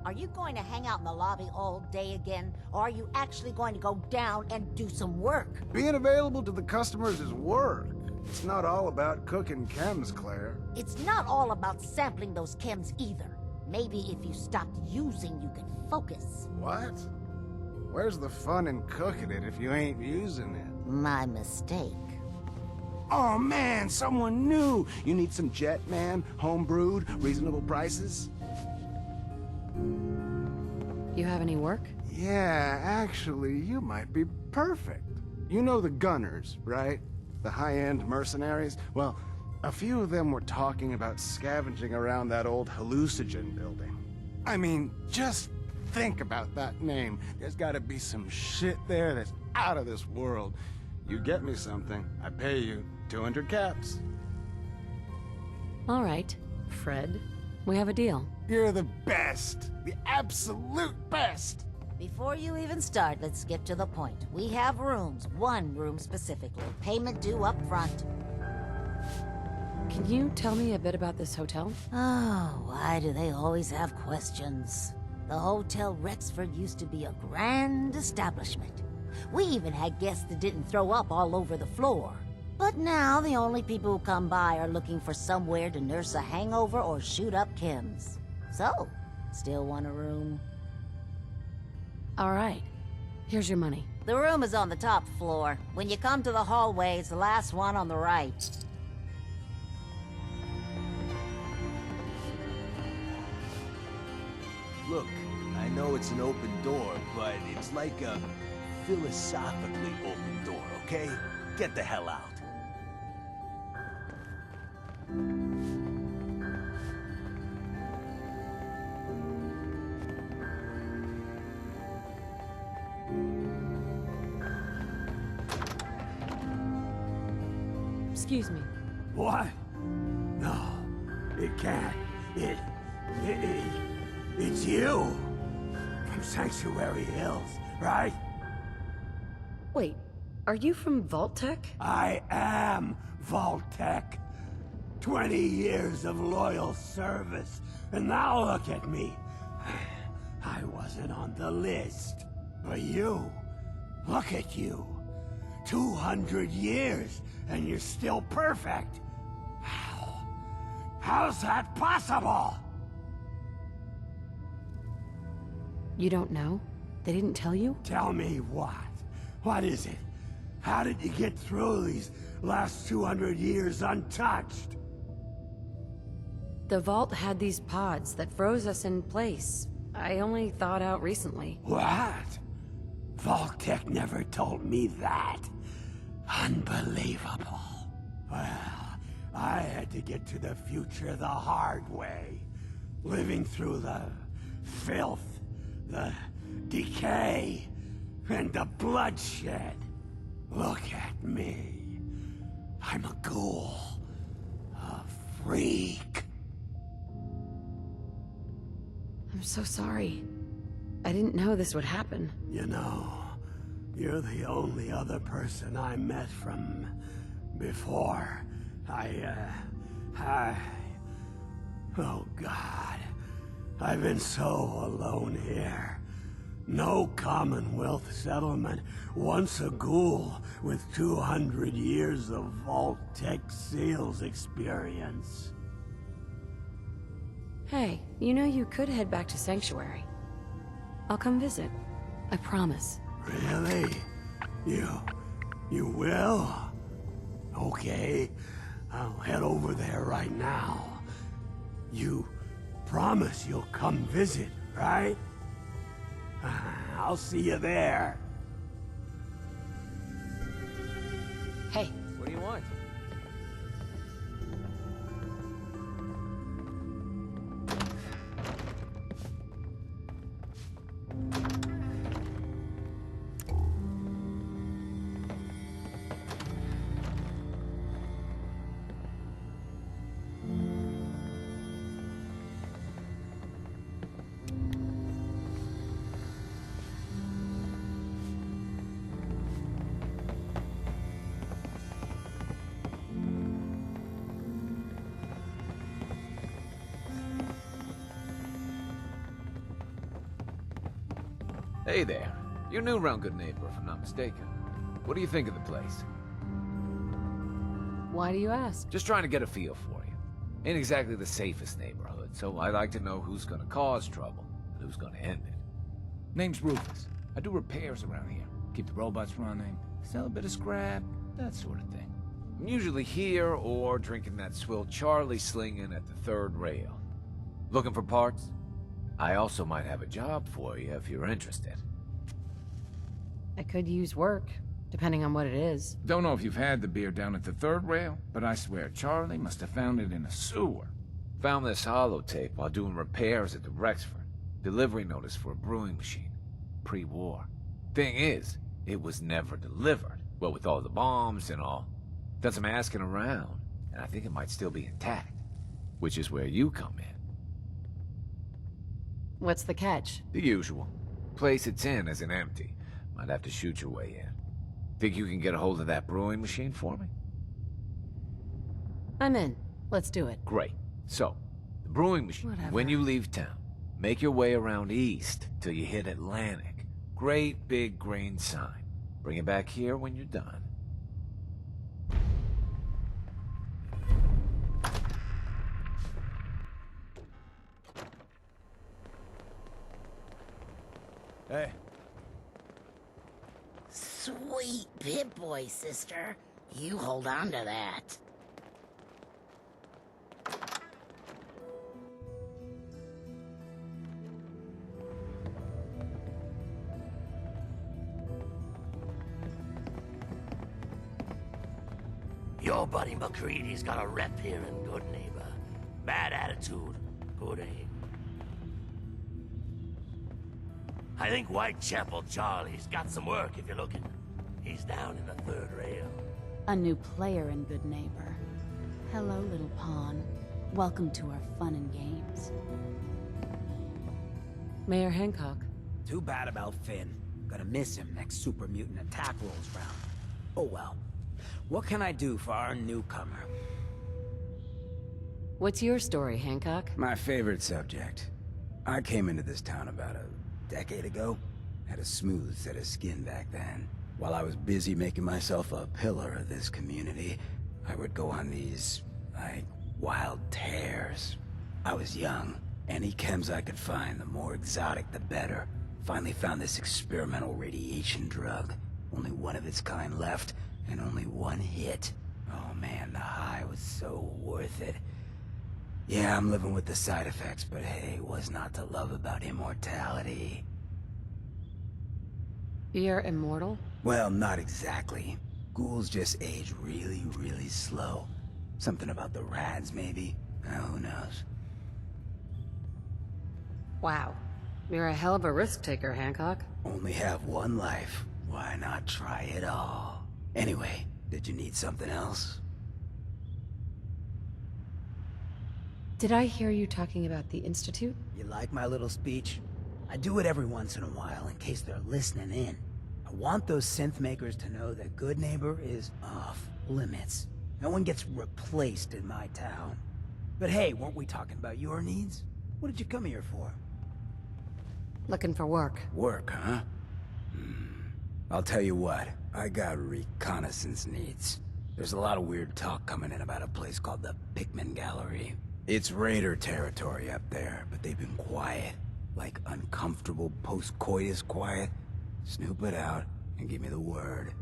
Are you going to hang out in the lobby all day again, or are you actually going to go down and do some work? Being available to the customers is work. It's not all about cooking chems, Claire. It's not all about sampling those chems either. Maybe if you stopped using, you could focus. What? Where's the fun in cooking it if you ain't using it? My mistake. Oh man, someone new! You need some Jet, man? Homebrewed, reasonable prices? You have any work? Yeah, actually, you might be perfect. You know the Gunners, right? The high-end mercenaries? Well, a few of them were talking about scavenging around that old hallucinogen building. I mean, just think about that name. There's gotta be some shit there that's out of this world. You get me something, I pay you 200 caps. All right, Fred. We have a deal. You're the best. The absolute best. Before you even start, let's get to the point. We have rooms, one room specifically. Payment due up front. Can you tell me a bit about this hotel? Oh, why do they always have questions? The Hotel Rexford used to be a grand establishment. We even had guests that didn't throw up all over the floor. But now the only people who come by are looking for somewhere to nurse a hangover or shoot up chems. So, still want a room? All right. Here's your money. The room is on the top floor. When you come to the hallway, it's the last one on the right. Look, I know it's an open door, but it's like a philosophically open door, okay? Get the hell out. Excuse me. What? No, it can't. It's you. From Sanctuary Hills, right? Wait, are you from Vault-Tec? I am Vault-Tec. 20 years of loyal service, and now look at me. I wasn't on the list. But you, look at you. 200 years, and you're still perfect. How's that possible? You don't know? They didn't tell you? Tell me what? What is it? How did you get through these last 200 years untouched? The vault had these pods that froze us in place. I only thawed out recently. What? Vault-Tec never told me that. Unbelievable. Well, I had to get to the future the hard way. Living through the filth, the decay, and the bloodshed. Look at me. I'm a ghoul. A freak. I'm so sorry. I didn't know this would happen. You know, you're the only other person I met from before. Oh God. I've been so alone here. No Commonwealth settlement, once a ghoul with 200 years of Vault-Tec seals experience. Hey, you know you could head back to Sanctuary. I'll come visit. I promise. Really? You will? Okay, I'll head over there right now. You promise you'll come visit, right? I'll see you there. Hey. What do you want? Hey there. You're new around Good Neighbor, if I'm not mistaken. What do you think of the place? Why do you ask? Just trying to get a feel for you. Ain't exactly the safest neighborhood, so I like to know who's gonna cause trouble and who's gonna end it. Name's Rufus. I do repairs around here. Keep the robots running, sell a bit of scrap, that sort of thing. I'm usually here or drinking that swill Charlie slinging at the third rail. Looking for parts? I also might have a job for you if you're interested. I could use work, depending on what it is. Don't know if you've had the beer down at the third rail, but I swear Charlie must have found it in a sewer. Found this holotape while doing repairs at the Rexford. Delivery notice for a brewing machine. Pre-war. Thing is, it was never delivered. Well, with all the bombs and all. Done some asking around, and I think it might still be intact. Which is where you come in. What's the catch? The usual. Place it's in isn't empty. Might have to shoot your way in. Think you can get a hold of that brewing machine for me? I'm in. Let's do it. Great. So, the brewing machine, when you leave town, make your way around east till you hit Atlantic. Great big green sign. Bring it back here when you're done. Hey. Sweet Pip-Boy, sister. You hold on to that. Your buddy McCready's got a rep here in Good Neighbor. Bad attitude, good aim. I think Whitechapel Charlie's got some work if you're looking. He's down in the third rail. A new player in Good Neighbor. Hello, little pawn. Welcome to our fun and games. Mayor Hancock. Too bad about Finn. Gonna miss him next super mutant attack rolls round. Oh well. What can I do for our newcomer? What's your story, Hancock? My favorite subject. I came into this town about a decade ago. Had a smooth set of skin back then. While I was busy making myself a pillar of this community, I would go on these, wild tears. I was young. Any chems I could find, the more exotic the better. Finally found this experimental radiation drug. Only one of its kind left, and only one hit. Oh man, the high was so worth it. Yeah, I'm living with the side effects, but hey, what's not to love about immortality? You're immortal? Well, not exactly. Ghouls just age really, really slow. Something about the rads, maybe? Who knows? Wow. You're a hell of a risk taker, Hancock. Only have one life. Why not try it all? Anyway, did you need something else? Did I hear you talking about the Institute? You like my little speech? I do it every once in a while in case they're listening in. I want those synth makers to know that Good Neighbor is off limits. No one gets replaced in my town. But hey, weren't we talking about your needs? What did you come here for? Looking for work. Work, huh? I'll tell you what, I got reconnaissance needs. There's a lot of weird talk coming in about a place called the Pikmin Gallery. It's raider territory up there, but they've been quiet. Like uncomfortable post-coitus quiet. Snoop it out and give me the word.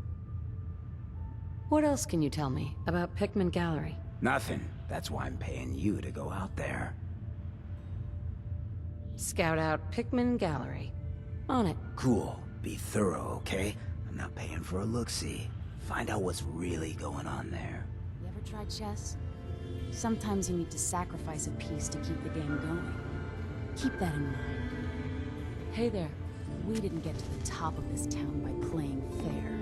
What else can you tell me about Pikmin Gallery? Nothing. That's why I'm paying you to go out there. Scout out Pikmin Gallery. On it. Cool. Be thorough, okay? I'm not paying for a look-see. Find out what's really going on there. You ever tried chess? Sometimes you need to sacrifice a piece to keep the game going. Keep that in mind. Hey there. We didn't get to the top of this town by playing fair.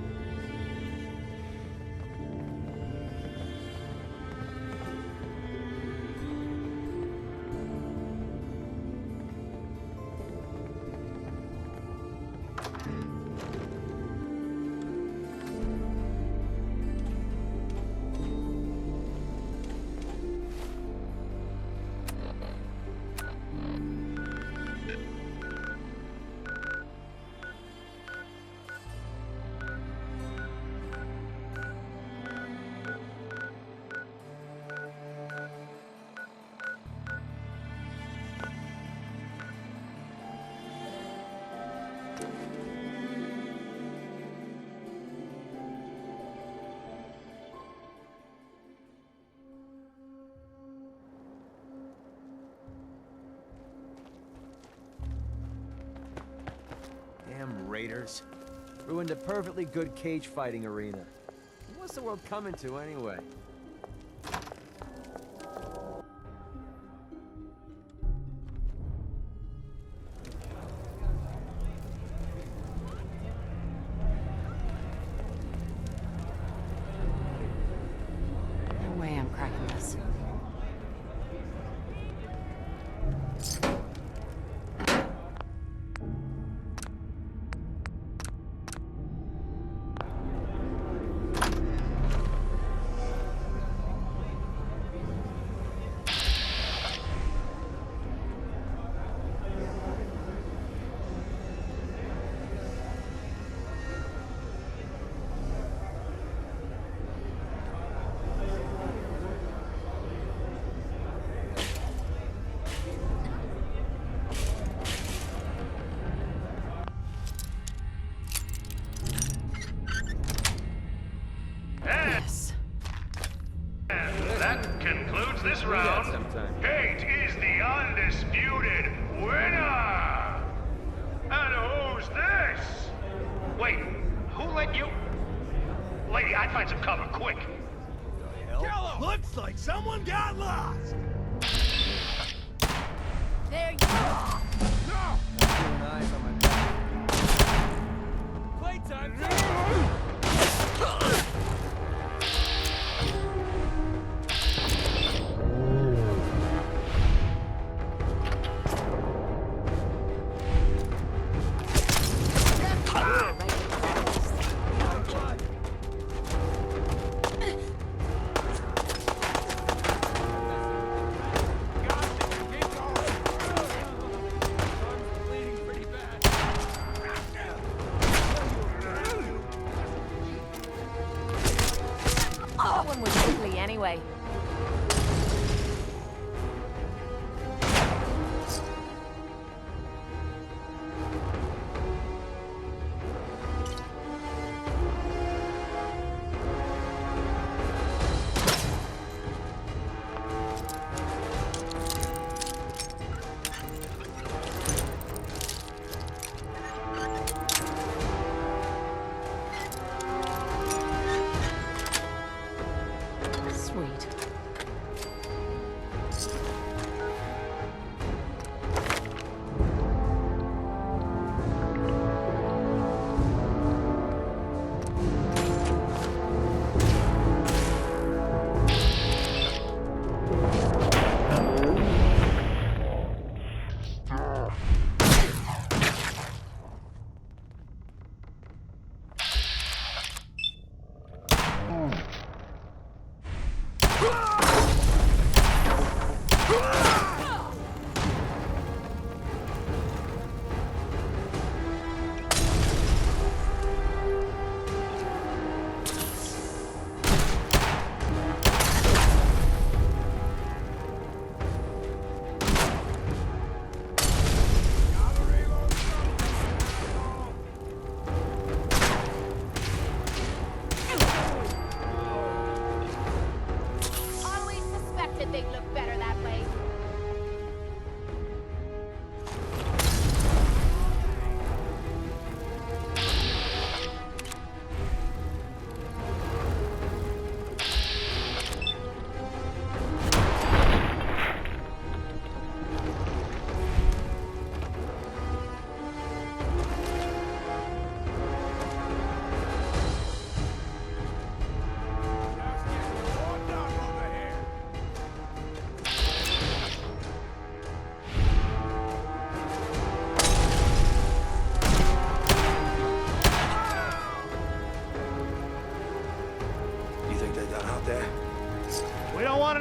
Damn raiders. Ruined a perfectly good cage fighting arena. What's the world coming to anyway? No way I'm cracking this. Yes. That concludes this round. Kate is the undisputed winner! And who's this? Wait, who let you? Lady, I'd find some cover, quick. Looks like someone got lost! There you go! No! Eyes on my back. Playtime! That one was ugly anyway. Sweet.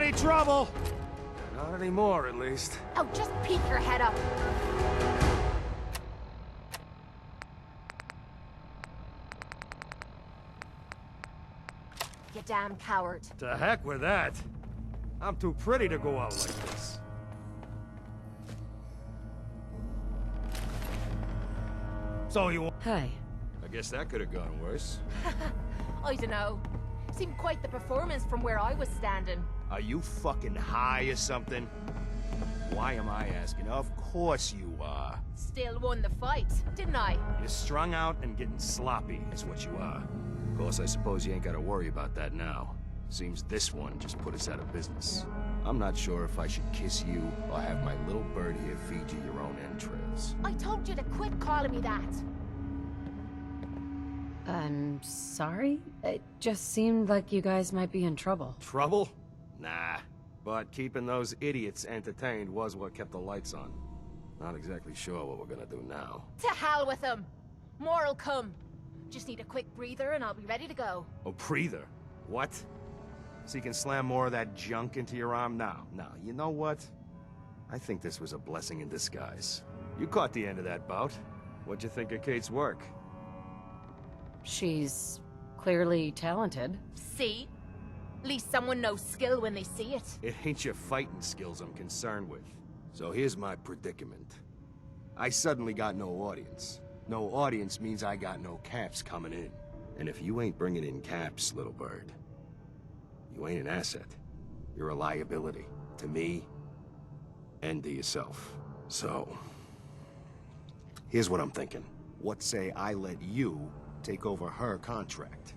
any trouble. Not anymore, at least. Oh, just peek your head up. You damn coward. To heck with that. I'm too pretty to go out like this. So you... Hey. I guess that could have gone worse. I don't know. Seemed quite the performance from where I was standing. Are you fucking high or something? Why am I asking? Of course you are. Still won the fight, didn't I? You're strung out and getting sloppy is what you are. Of course, I suppose you ain't gotta worry about that now. Seems this one just put us out of business. I'm not sure if I should kiss you or have my little bird here feed you your own entrails. I told you to quit calling me that. I'm sorry? It just seemed like you guys might be in trouble. Trouble? Nah. But keeping those idiots entertained was what kept the lights on. Not exactly sure what we're gonna do now. To hell with them. More'll come. Just need a quick breather and I'll be ready to go. A breather? What? So you can slam more of that junk into your arm now? Now, you know what? I think this was a blessing in disguise. You caught the end of that bout. What'd you think of Kate's work? She's clearly talented. See? At least someone knows skill when they see it. It ain't your fighting skills I'm concerned with. So here's my predicament. I suddenly got no audience. No audience means I got no caps coming in. And if you ain't bringing in caps, little bird, you ain't an asset. You're a liability. To me, and to yourself. So, here's what I'm thinking. What say I let you take over her contract?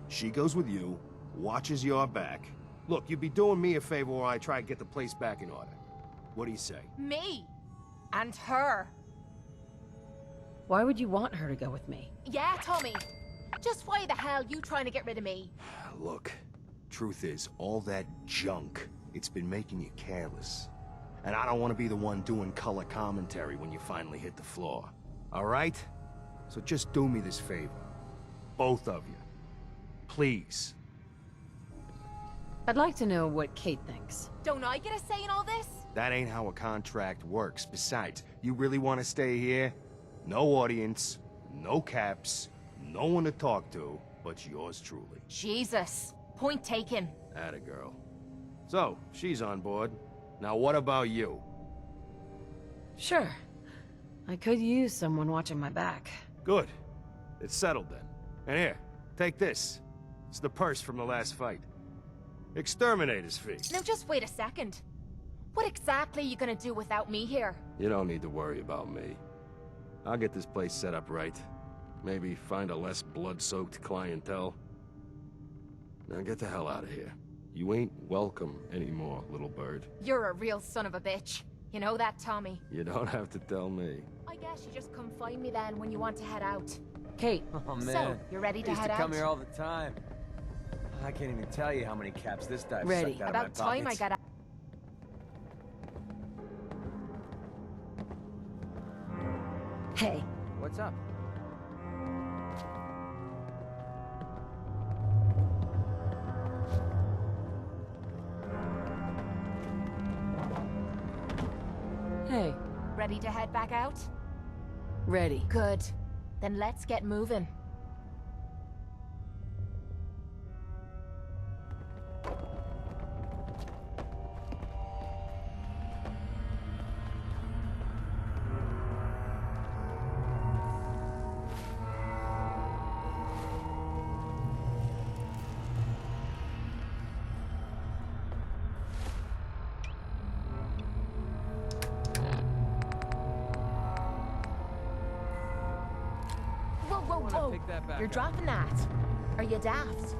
She goes with you, watches your back. Look, you'd be doing me a favor while I try to get the place back in order. What do you say? Me? And her? Why would you want her to go with me? Yeah, Tommy. Just why the hell you trying to get rid of me? Look, truth is, all that junk, it's been making you careless. And I don't want to be the one doing color commentary when you finally hit the floor. All right? So just do me this favor. Both of you. Please. I'd like to know what Kate thinks. Don't I get a say in all this? That ain't how a contract works. Besides, you really want to stay here? No audience, no caps, no one to talk to, but yours truly. Jesus. Point taken. Atta girl. So, she's on board. Now what about you? Sure. I could use someone watching my back. Good. It's settled then. And here, take this. It's the purse from the last fight. Exterminator's fee. Now just wait a second. What exactly are you gonna do without me here? You don't need to worry about me. I'll get this place set up right. Maybe find a less blood-soaked clientele. Now get the hell out of here. You ain't welcome anymore, little bird. You're a real son of a bitch. You know that, Tommy? You don't have to tell me. I guess you just come find me then when you want to head out. Kate. Oh, man. So, you're ready to I used head to out? come here all the time. I can't even tell you how many caps this dive Ready. sucked out About of my time pockets. I got out. Hey. What's up? Hey. Ready to head back out? Ready. Good. Then let's get moving. Whoa. Pick that back You're up. dropping that. Are you daft?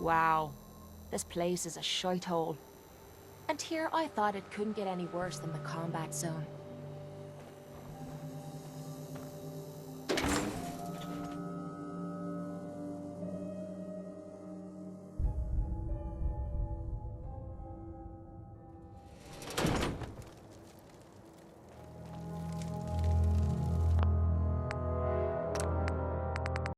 Wow. This place is a shithole. And here I thought it couldn't get any worse than the combat zone.